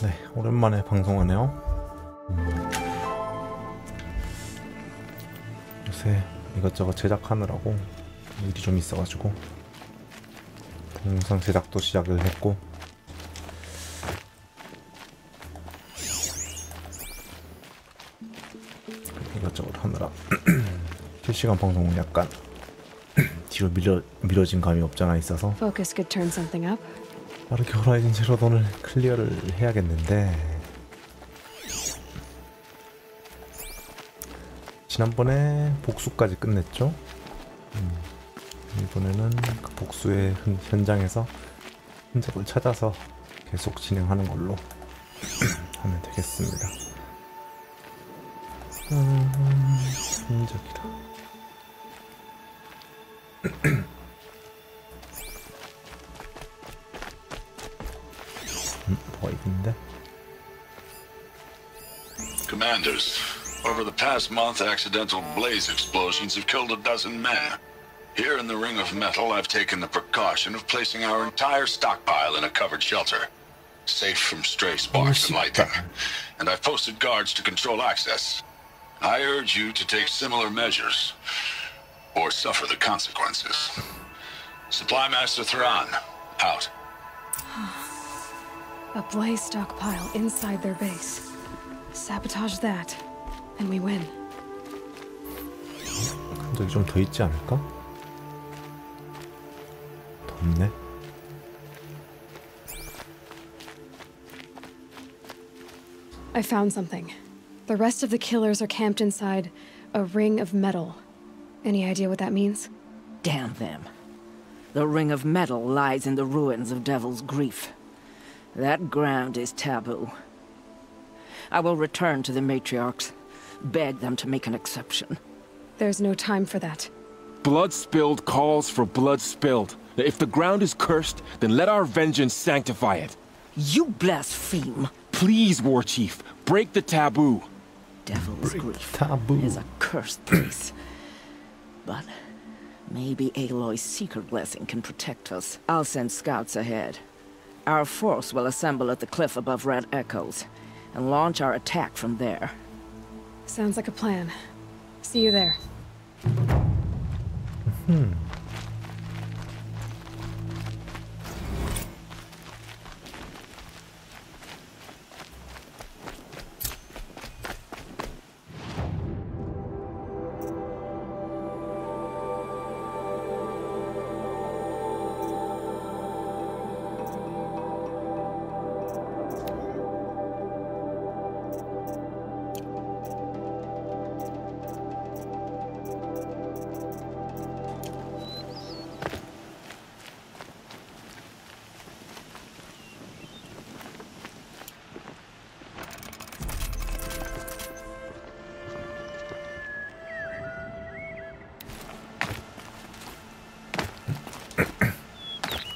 네, 오랜만에 방송하네요. 요새 이것저것 제작하느라고 일이 좀 있어가지고 동영상 제작도 시작을 했고 이것저것 하느라 실시간 방송은 약간 뒤로 미뤄진 감이 없잖아 있어서 빠르게 호라이즌 제로던을 클리어를 해야겠는데 지난번에 복수까지 끝냈죠. 이번에는 그 복수의 현장에서 흔적을 찾아서 계속 진행하는 걸로 하면 되겠습니다. 흔적이라 뭐가 있는데? Commanders, over the past month, accidental blaze explosions have killed a dozen men. Here in the Ring of Metal, I've taken the precaution of placing our entire stockpile in a covered shelter, safe from stray sparks and lightning, and I've posted guards to control access. I urge you to take similar measures, or suffer the consequences. Supply Master Thran, out. A blaze stockpile inside their base. Sabotage that, and we win. 흔적이 좀 더 있지 않을까? 더 없네. I found something. The rest of the killers are camped inside a ring of metal. Any idea what that means? Damn them. The Ring of Metal lies in the ruins of Devil's Grief. That ground is taboo. I will return to the matriarchs, beg them to make an exception. There's no time for that. Blood spilled calls for blood spilled. If the ground is cursed, then let our vengeance sanctify it. You blaspheme! Please, War Chief, break the taboo. Devil's Grief taboo. is a cursed place. But maybe Aloy's secret blessing can protect us. I'll send scouts ahead. Our force will assemble at the cliff above Red Echoes, and launch our attack from there. Sounds like a plan. See you there.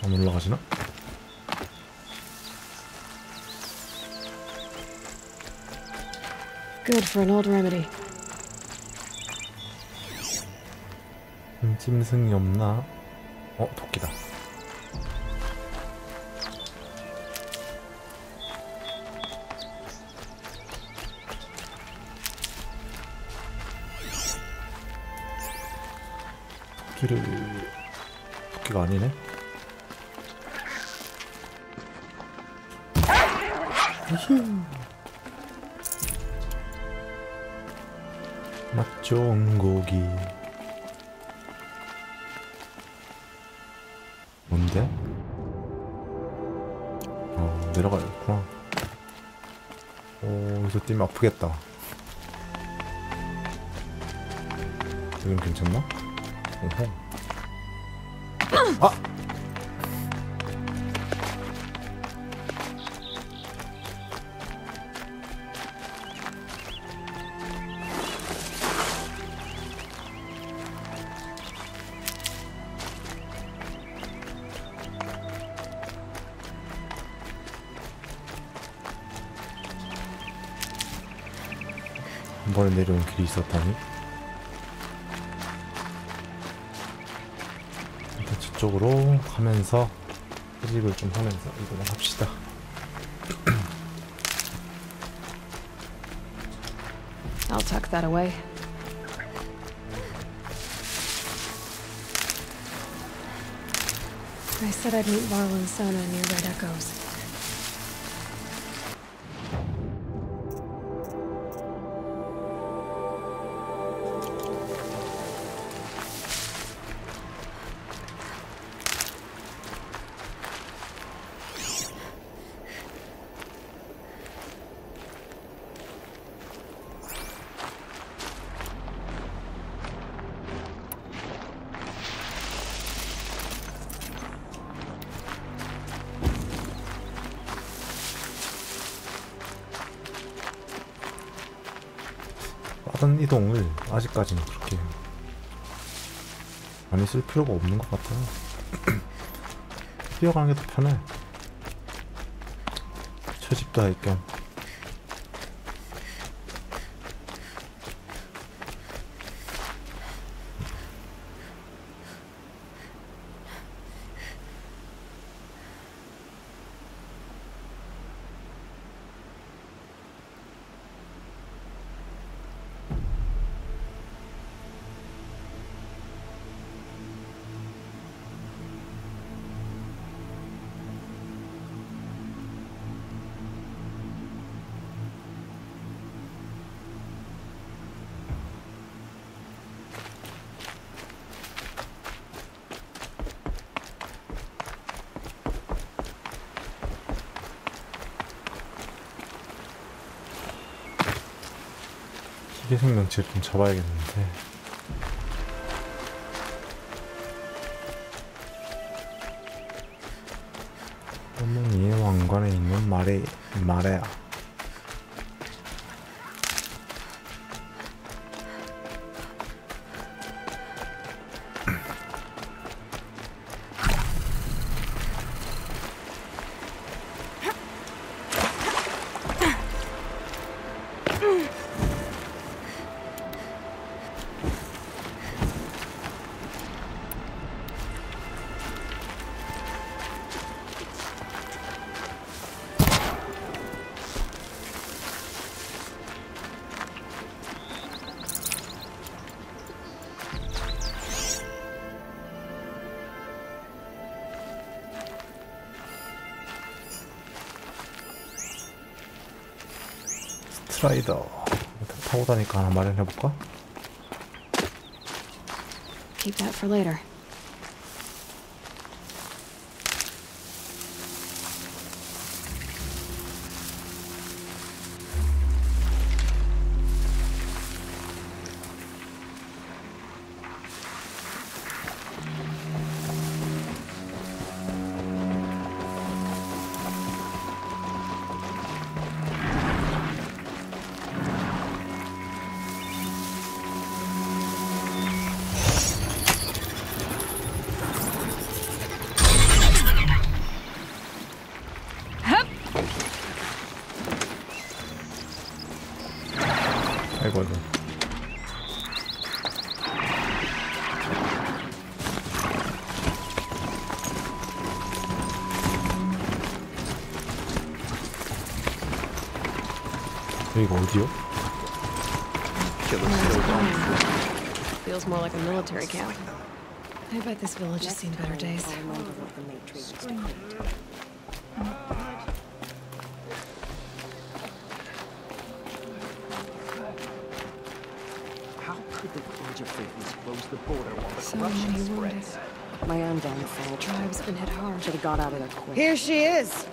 안 올라가시나? Good for an old remedy. 짐승이 없나? 도끼다. 도끼가 아니네. 맛 좋은 고기. 뭔데? 내려가야겠구나. 여기서 뛰면 아프겠다. 여긴 괜찮나? 오호. 아! 한 번에 내려온 길이 있었다니? 일단 저쪽으로 가면서 수집을 좀 하면서 이동을 합시다. I'll tuck that away. I said I'd meet Varl and Sona near Red Echoes. 빠른 이동을 아직까지는 그렇게 많이 쓸 필요가 없는 것 같아요. 뛰어가는 게 더 편해. 채집도 할 겸. 기계 생명체를 좀 잡아야겠는데. 어머니의 왕관에 있는 마레야. 스트라이더. 타고 다니까 하나 마련해볼까? Keep that for later. 아이고. 여기가 어디요? Feels more like a military camp. I bet this village has seen better days. How could the Carja fighters close the border while the So corruption many wounded. spreads? My own downfall. Tribe's been hit hard. Should have got out of there quick. Here she is.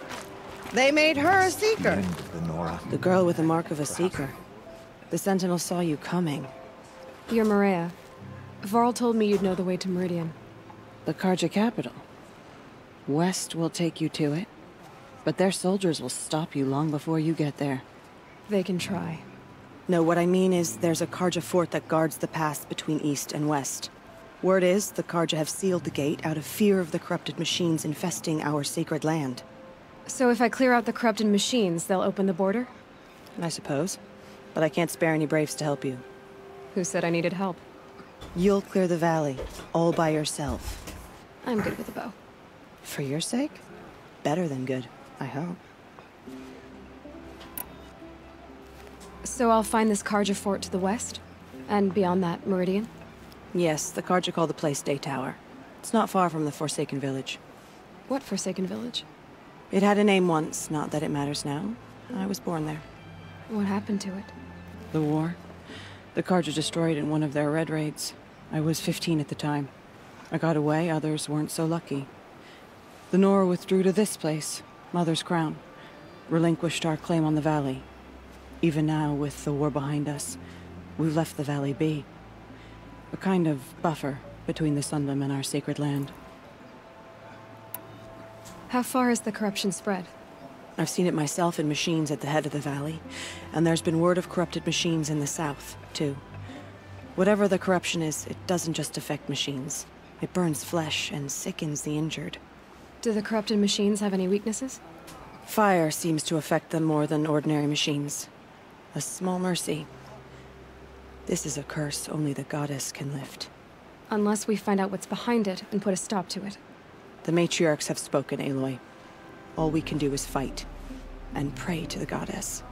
They made her a seeker. End of the Nora. The girl with the mark of a seeker. The Sentinel saw you coming. You're Maria. Varl told me you'd know the way to Meridian. The Carja capital. West will take you to it, but their soldiers will stop you long before you get there. They can try. No, what I mean is there's a Carja fort that guards the pass between East and West. Word is the Carja have sealed the gate out of fear of the corrupted machines infesting our sacred land. So if I clear out the corrupted machines, they'll open the border? I suppose. But I can't spare any braves to help you. Who said I needed help? You'll clear the valley, all by yourself. I'm good with a bow. For your sake? Better than good, I hope. So I'll find this Karja fort to the west? And beyond that, Meridian? Yes, the Karja call the place Day Tower. It's not far from the Forsaken Village. What Forsaken Village? It had a name once, not that it matters now. I was born there. What happened to it? The war. The Karja destroyed in one of their red raids. I was 15 at the time. I got away, others weren't so lucky. The Nora withdrew to this place, Mother's Crown. Relinquished our claim on the valley. Even now, with the war behind us, we've left the valley be. A kind of buffer between the Sunlim and our sacred land. How far has the corruption spread? I've seen it myself in machines at the head of the valley, and there's been word of corrupted machines in the south, too. Whatever the corruption is, it doesn't just affect machines. It burns flesh and sickens the injured. Do the corrupted machines have any weaknesses? Fire seems to affect them more than ordinary machines. A small mercy. This is a curse only the goddess can lift. Unless we find out what's behind it and put a stop to it. The matriarchs have spoken, Aloy. All we can do is fight, and pray to the goddess.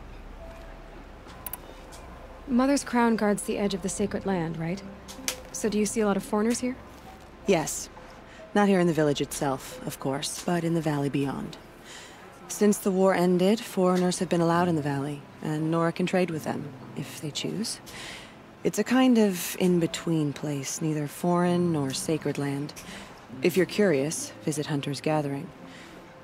Mother's Crown guards the edge of the sacred land, right? So do you see a lot of foreigners here? Yes. Not here in the village itself, of course, but in the valley beyond. Since the war ended, foreigners have been allowed in the valley, and Nora can trade with them, if they choose. It's a kind of in-between place, neither foreign nor sacred land. If you're curious, visit Hunter's Gathering.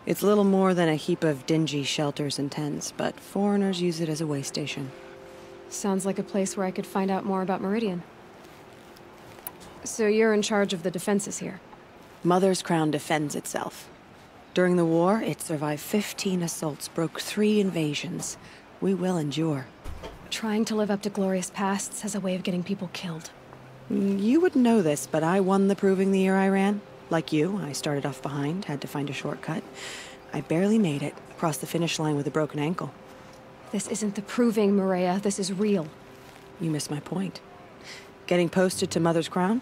It's little more than a heap of dingy shelters and tents, but foreigners use it as a way station. Sounds like a place where I could find out more about Meridian. So you're in charge of the defenses here? Mother's Crown defends itself. During the war, it survived 15 assaults, broke 3 invasions. We will endure. Trying to live up to glorious pasts has a way of getting people killed. You wouldn't know this, but I won the proving the year I ran. Like you, I started off behind, had to find a shortcut. I barely made it, crossed the finish line with a broken ankle. This isn't the proving, Maria. This is real. You missed my point. Getting posted to Mother's Crown?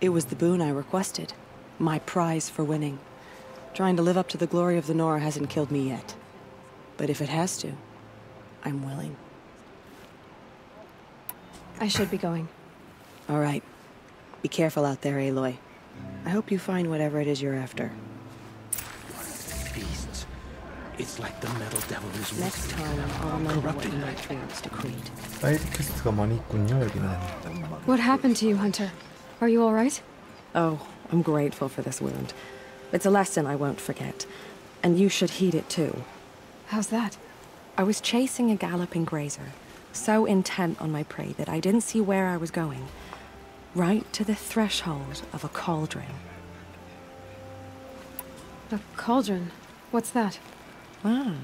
It was the boon I requested. My prize for winning. Trying to live up to the glory of the Nora hasn't killed me yet. But if it has to, I'm willing. I should be going. All right. Be careful out there, Aloy. I hope you find whatever it is you're after. Beasts. It's like the metal devil is Next time, I'll remember what the matriarchs decreed. 사이드 퀘스트가 많이 있군요, 여기는. What happened to you, Hunter? Are you all right? Oh, I'm grateful for this wound. It's a lesson I won't forget. And you should heed it too. How's that? I was chasing a galloping grazer, so intent on my prey that I didn't see where I was going. Right to the threshold of a cauldron. A cauldron? What's that? Ah,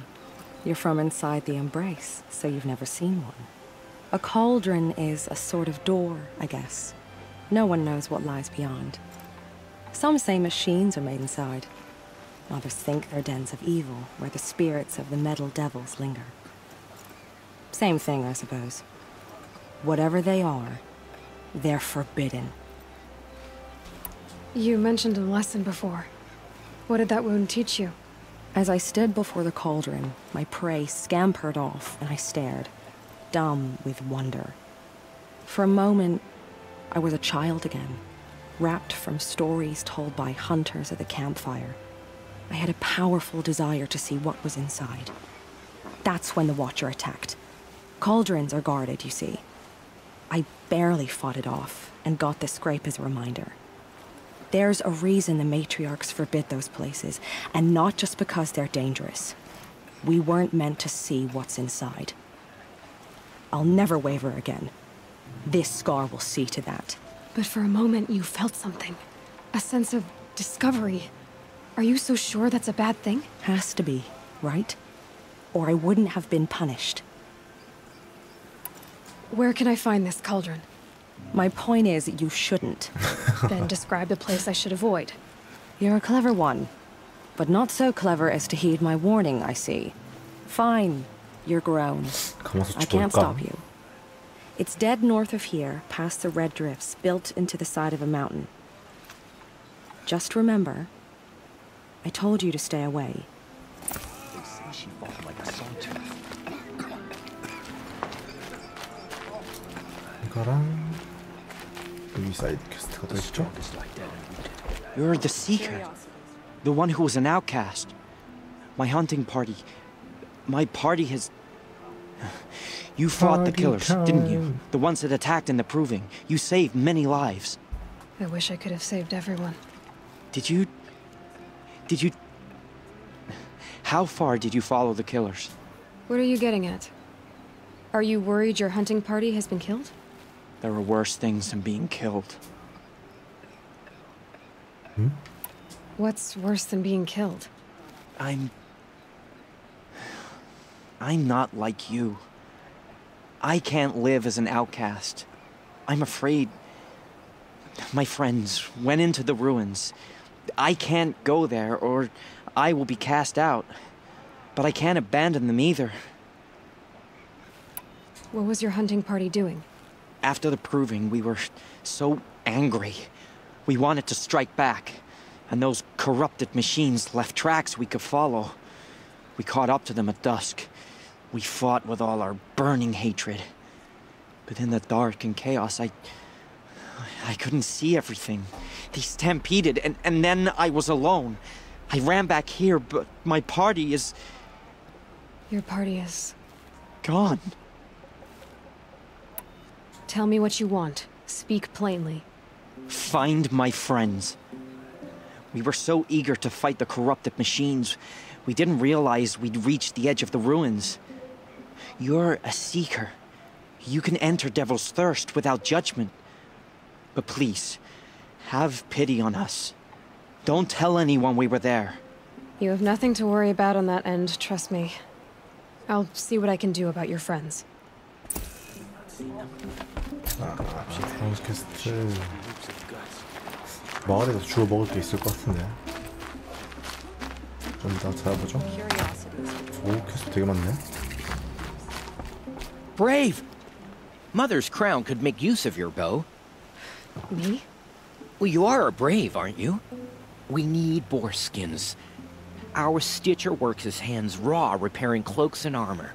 you're from inside the Embrace, so you've never seen one. A cauldron is a sort of door, I guess. No one knows what lies beyond. Some say machines are made inside. Others think they're dens of evil, where the spirits of the metal devils linger. Same thing, I suppose. Whatever they are, they're forbidden. You mentioned a lesson before. What did that wound teach you? As I stood before the cauldron, my prey scampered off, and I stared, dumb with wonder. For a moment, I was a child again, wrapped from stories told by hunters at the campfire. I had a powerful desire to see what was inside. That's when the Watcher attacked. Cauldrons are guarded, you see. I barely fought it off, and got this scrape as a reminder. There's a reason the matriarchs forbid those places, and not just because they're dangerous. We weren't meant to see what's inside. I'll never waver again. This scar will see to that. But for a moment, you felt something. A sense of discovery. Are you so sure that's a bad thing? Has to be, right? Or I wouldn't have been punished. Where can I find this cauldron? My point is, you shouldn't. Then describe the place I should avoid. You're a clever one. But not so clever as to heed my warning, I see. Fine, you're grown. I can't stop you. It's dead north of here, past the red drifts, built into the side of a mountain. Just remember, I told you to stay away. They say she fought like a sawtooth. 이거랑 여기 사이드 퀘스트가 더 있죠? You're the Seeker. The one who was an outcast. My hunting party. My party has... You fought the killers, didn't you? The ones that attacked in the Proving. You saved many lives. I wish I could have saved everyone. Did you... How far did you follow the killers? What are you getting at? Are you worried your hunting party has been killed? There are worse things than being killed. What's worse than being killed? I'm not like you. I can't live as an outcast. I'm afraid... My friends went into the ruins. I can't go there, or I will be cast out. But I can't abandon them either. What was your hunting party doing? After the Proving, we were so angry. We wanted to strike back. And those corrupted machines left tracks we could follow. We caught up to them at dusk. We fought with all our burning hatred. But in the dark and chaos, I couldn't see everything. They stampeded, and then I was alone. I ran back here, but my party is... Your party is... gone. Tell me what you want. Speak plainly. Find my friends. We were so eager to fight the corrupted machines, we didn't realize we'd reached the edge of the ruins. You're a seeker. You can enter Devil's Thirst without judgment. But please, have pity on us. Don't tell anyone we were there. You have nothing to worry about on that end, trust me. I'll see what I can do about your friends. 다음 퀘스트 마을에서 주워 먹을 게 있을 것 같은데 좀 이따 찾아보죠. 오, 퀘스트 되게 많네. Brave! Mother's crown could make use of your bow. Me? Well, you are a brave, aren't you? We need boar skins. Our stitcher works his hands raw repairing cloaks and armor.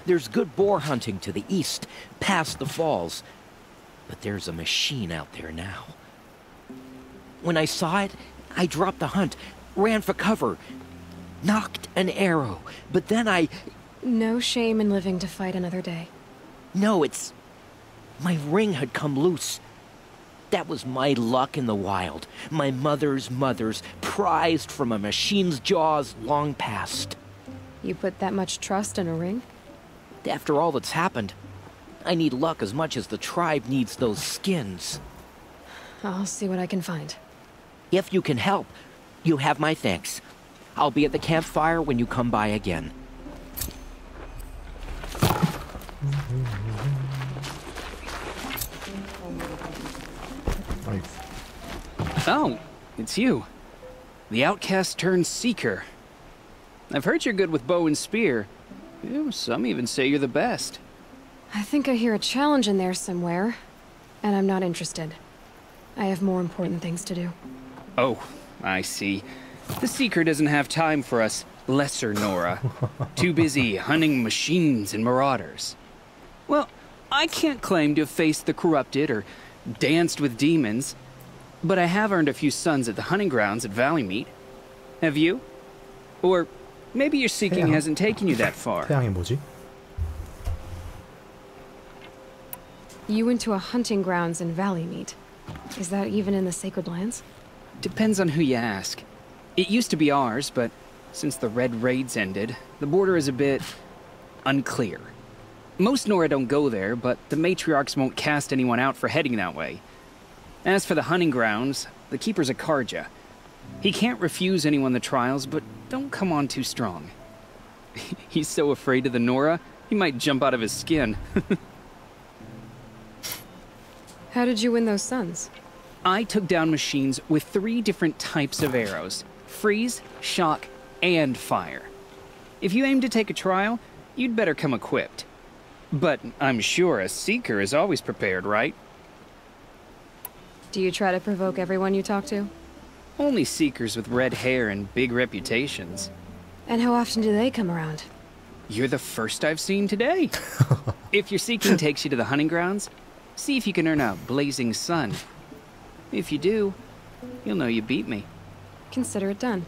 There's good boar hunting to the east, past the falls. But there's a machine out there now. When I saw it, I dropped the hunt, ran for cover, knocked an arrow, but then I... No shame in living to fight another day. No, it's... My ring had come loose. That was my luck in the wild. My mother's prized from a machine's jaws long past. You put that much trust in a ring? After all that's happened, I need luck as much as the tribe needs those skins. I'll see what I can find. If you can help, you have my thanks. I'll be at the campfire when you come by again. Oh, it's you. The outcast turned seeker. I've heard you're good with bow and spear. Some even say you're the best. I think I hear a challenge in there somewhere, and I'm not interested. I have more important things to do. Oh, I see. The Seeker doesn't have time for us lesser Nora. Too busy hunting machines and marauders. Well, I can't claim to have faced the corrupted or danced with demons, but I have earned a few sons at the hunting grounds at Valley Meet. Have you? Or maybe your seeking hasn't taken you that far. 태양이 뭐지? You went to a hunting grounds in Valley Meet. Is that even in the Sacred Lands? Depends on who you ask. It used to be ours, but since the Red Raids ended, the border is a bit unclear. Most Nora don't go there, but the matriarchs won't cast anyone out for heading that way. As for the hunting grounds, the keeper's a Karja. He can't refuse anyone the trials, but don't come on too strong. He's so afraid of the Nora, he might jump out of his skin. How did you win those sons? I took down machines with 3 different types of arrows: freeze, shock, and fire. If you aim to take a trial, you'd better come equipped. But I'm sure a seeker is always prepared, right? Do you try to provoke everyone you talk to? Only seekers with red hair and big reputations. And how often do they come around? You're the first I've seen today. If your seeking takes you to the hunting grounds, see if you can earn a blazing sun. If you do, you'll know you beat me. Consider it done.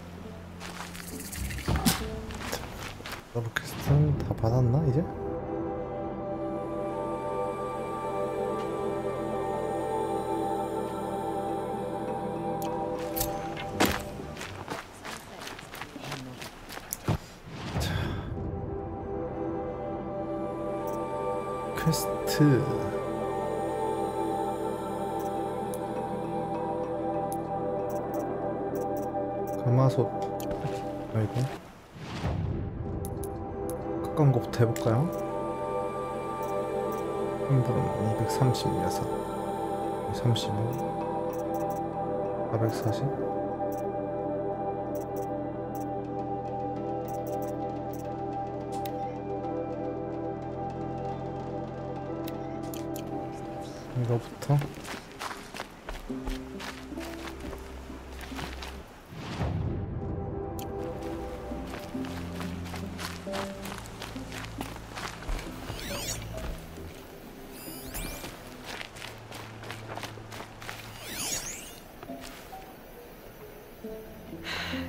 서브 퀘스트는 다 받았나 이제? 퀘스트 가마솥 아이고 가까운 것부터 해볼까요? 힘들은 236 35 440 이거부터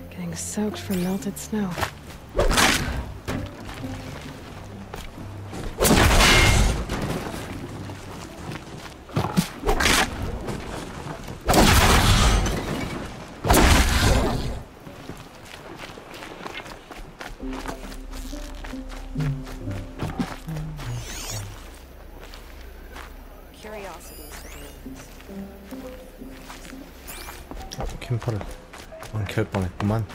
Getting soaked from melted snow. 캠퍼를 안 켤 뻔했구만.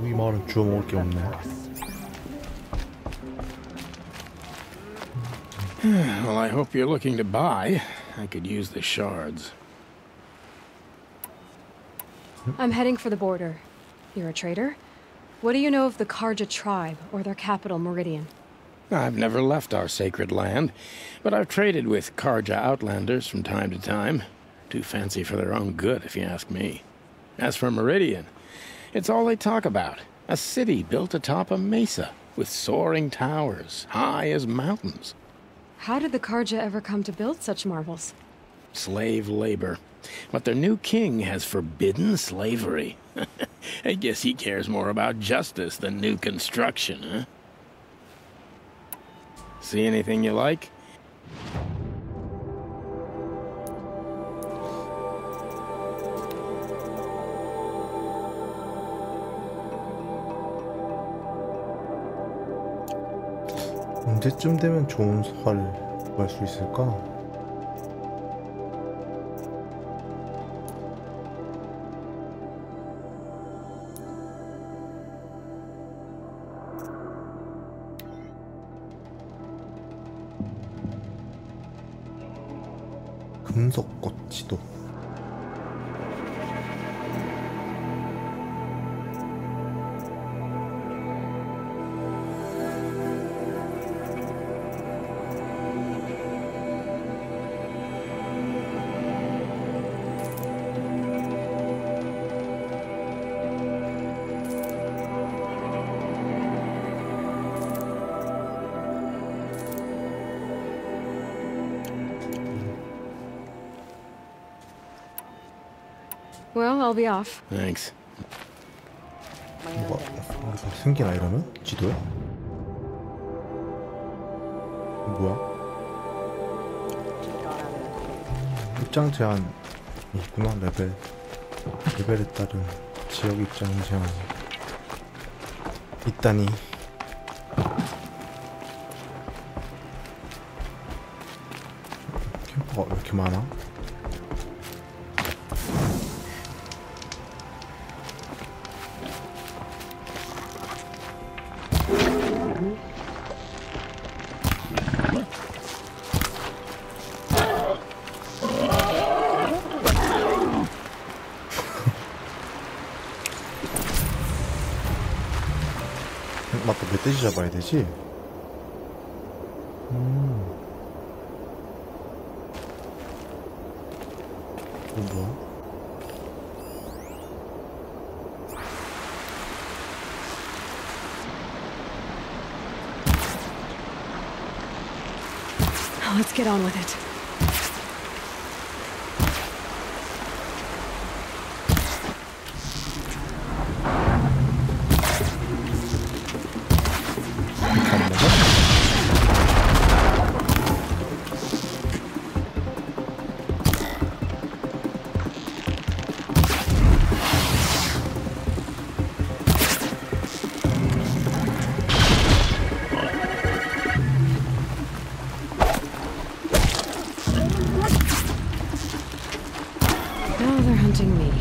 이 마을은 주워 먹을 게 없네. Well, I hope you're looking to buy. I could use the shards. I'm heading for the border. You're a trader? What do you know of the Karja tribe or their capital, Meridian? I've never left our sacred land, but I've traded with Karja outlanders from time to time. Too fancy for their own good, if you ask me. As for Meridian, it's all they talk about. A city built atop a mesa, with soaring towers, high as mountains. How did the Karja ever come to build such marvels? Slave labor. But their new king has forbidden slavery. I guess he cares more about justice than new construction, huh? See anything you like? 언제쯤 되면 좋은 소화를 구할 수 있을까? 금속꽃 지도. Well, I'll be off. Thanks. 뭐가 생기나 이러면? 지도에? 뭐야? 입장 제한이 있구나. 레벨에 따른 지역 입장 제한이 있다니. 캠퍼가 왜 이렇게 많아? 맞다, 멧돼지 잡아야 되지? 뭐야? Let's get on with it. Now they're hunting me.